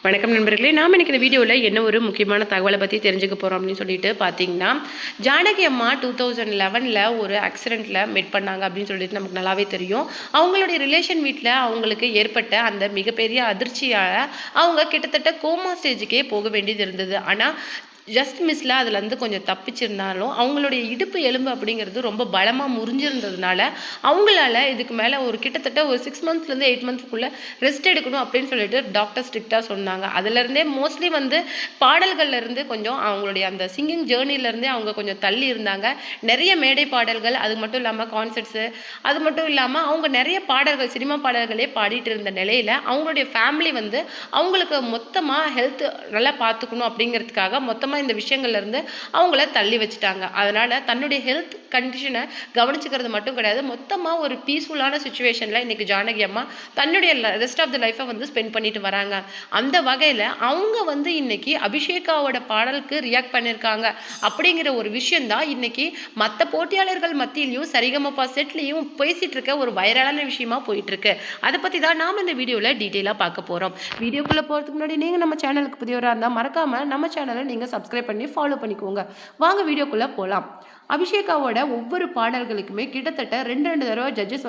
வணக்கம் நண்பர்களே, நாம் இன்னைக்கு இந்த வீடியோவில் என்ன ஒரு முக்கியமான தகவலை பற்றி தெரிஞ்சுக்க போகிறோம் அப்படின்னு சொல்லிட்டு பார்த்தீங்கன்னா, ஜானகி அம்மா 2011 ஒரு ஆக்சிடெண்ட்டில் மெட் பண்ணாங்க அப்படின்னு சொல்லிட்டு நமக்கு நல்லாவே தெரியும். அவங்களுடைய ரிலேஷன் வீட்டில் அவங்களுக்கு ஏற்பட்ட அந்த மிகப்பெரிய அதிர்ச்சியால் அவங்க கிட்டத்தட்ட கோமா ஸ்டேஜுக்கே போக வேண்டியது இருந்தது. ஆனால் ஜஸ்ட் மிஸ்ல அதுலேருந்து கொஞ்சம் தப்பிச்சிருந்தாலும் அவங்களுடைய இடுப்பு எலும்பு அப்படிங்கிறது ரொம்ப பலமாக முறிஞ்சிருந்ததுனால அவங்களால இதுக்கு மேலே ஒரு கிட்டத்தட்ட ஒரு 6 மந்த்ஸ்லேருந்து 8 மந்த்ஸ்க்குள்ளே ரெஸ்ட் எடுக்கணும் அப்படின்னு சொல்லிட்டு டாக்டர் ஸ்ட்ரிக்டாக சொன்னாங்க. அதுலேருந்தே மோஸ்ட்லி பாடல்கள்லேருந்து கொஞ்சம் அவங்களுடைய அந்த சிங்கிங் ஜேர்னிலேருந்தே அவங்க கொஞ்சம் தள்ளி இருந்தாங்க. நிறைய மேடை பாடல்கள், அது மட்டும் இல்லாமல் கான்சர்ட்ஸு, அது மட்டும் இல்லாமல் அவங்க நிறைய பாடல்கள், சினிமா பாடல்களே பாடிட்டு இருந்த நிலையில் அவங்களுடைய ஃபேமிலி அவங்களுக்கு மொத்தமாக ஹெல்த் நல்லா பார்த்துக்கணும் அப்படிங்கிறதுக்காக மொத்தமாக இந்த விஷயங்கள்ல இருந்து அவங்கள தள்ளி வச்சுட்டாங்க. அதனால தன்னுடைய ஹெல்த் கண்டிஷனை கவனிச்சுக்கிறது மட்டும் கிடையாது, மொத்தமாக ஒரு பீஸ்ஃபுல்லான சுச்சுவேஷனில் இன்னைக்கு ஜானகி அம்மா தன்னுடைய ரெஸ்ட் ஆஃப் த லைஃபை ஸ்பெண்ட் பண்ணிட்டு வராங்க. அந்த வகையில் அவங்க இன்னைக்கு அபிஷேகாவோட பாடலுக்கு ரியாக்ட் பண்ணியிருக்காங்க அப்படிங்கிற ஒரு விஷயம் தான் இன்னைக்கு மற்ற போட்டியாளர்கள் மத்தியிலையும் சரிகமப்பா செட்லையும் பேசிட்டு இருக்க ஒரு வைரலான விஷயமா போயிட்டு இருக்கு. அதை பற்றி தான் நாம் இந்த வீடியோவில் டீட்டெயிலாக பார்க்க போகிறோம். வீடியோக்குள்ளே போகிறதுக்கு முன்னாடி நீங்கள் நம்ம சேனலுக்கு புதியவராக இருந்தால் மறக்காமல் நம்ம சேனலை நீங்கள் சப்ஸ்கிரைப் பண்ணி ஃபாலோ பண்ணிக்கோங்க. வாங்க வீடியோக்குள்ளே போகலாம். அபிஷேகாவோட ஒவ்வொரு பாடல்களுக்குமே கிட்டத்தட்ட 2 தடவை ஜட்ஜஸ்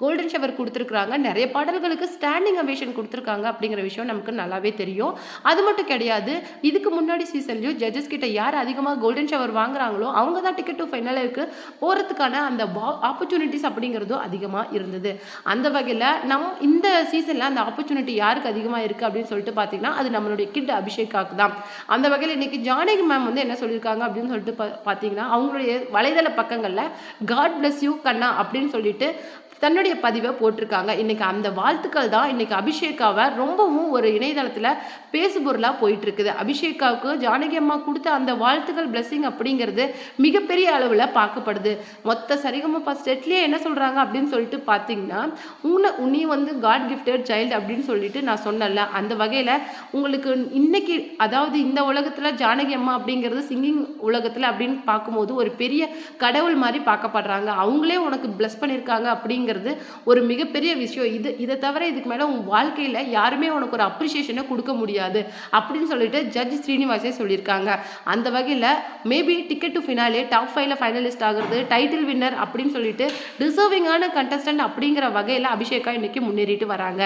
கோல்டன் ஷவர் கொடுத்துருக்குறாங்க. நிறைய பாடல்களுக்கு ஸ்டாண்டிங் அவேஷன் கொடுத்துருக்காங்க அப்படிங்கிற விஷயம் நமக்கு நல்லாவே தெரியும். அது மட்டும் கிடையாது, இதுக்கு முன்னாடி சீசன்லையும் ஜட்ஜஸ் கிட்ட யார் அதிகமாக கோல்டன் ஷவர் வாங்குறாங்களோ அவங்க தான் டிக்கெட் டு ஃபைனலுக்கு போகிறதுக்கான அந்த ஆப்பர்ச்சுனிட்டிஸ் அப்படிங்கிறதும் அதிகமாக இருந்தது. அந்த வகையில் இந்த சீசனில் அந்த ஆப்பர்ச்சுனிட்டி யாருக்கு அதிகமாக இருக்குது அப்படின்னு சொல்லிட்டு பார்த்தீங்கன்னா அது நம்மளுடைய கிட் அபிஷேகாவுக்கு தான். அந்த வகையில் இன்னைக்கு ஜானகி மேம் என்ன சொல்லியிருக்காங்க அப்படின்னு சொல்லிட்டு பார்த்தீங்கன்னா அவங்களுடைய வலைதள பக்கங்களில் காட் பிளஸ் யூ கண்ணா அப்படின்னு சொல்லிட்டு தன்னுடைய பதிவை போட்டிருக்காங்க. இன்னைக்கு அந்த வாழ்த்துக்கள் தான் இன்னைக்கு அபிஷேகாவை ரொம்பவும் ஒரு இணையதளத்தில் பேசுபொருளாக போயிட்டு இருக்குது. அபிஷேகாவுக்கு ஜானகி அம்மா கொடுத்த அந்த வாழ்த்துக்கள் பிளஸிங் அப்படிங்கிறது மிகப்பெரிய அளவில் பார்க்கப்படுது. மொத்த சரிகமப்பா ஸ்டேட்லேயே என்ன சொல்கிறாங்க அப்படின்னு சொல்லிட்டு பார்த்தீங்கன்னா, நீ காட் கிஃப்டட் சைல்டு அப்படின்னு சொல்லிட்டு நான் சொன்னல, அந்த வகையில் உங்களுக்கு இன்னைக்கு அதாவது இந்த உலகத்தில் ஜானகி அம்மா அப்படிங்கிறது சிங்கிங் உலகத்தில் அப்படின்னு பார்க்கும்போது ஒரு பெரிய கடவுள் மாதிரி பார்க்கப்படுறாங்க. அவங்களே உனக்கு பிளஸ் பண்ணியிருக்காங்க அப்படிங்கிறது ஒரு மிகப்பெரிய விஷயம். இதை தவிர இதுக்கு மேலே உன் வாழ்க்கையில் யாருமே உனக்கு ஒரு அப்ரிசியேஷனை கொடுக்க முடியாது அப்படின்னு சொல்லிட்டு ஜட்ஜ் ஸ்ரீனிவாசே சொல்லியிருக்காங்க. அந்த வகையில் maybe ticket to finale top 5ல ஃபைனலிஸ்ட் ஆகிறது, டைட்டில் வின்னர் அப்படின்னு சொல்லிட்டு டிசர்விங்கான கண்டஸ்டன்ட் அப்படிங்கிற வகையில் அபிஷேகா இன்னைக்கு முன்னேறிட்டு வராங்க.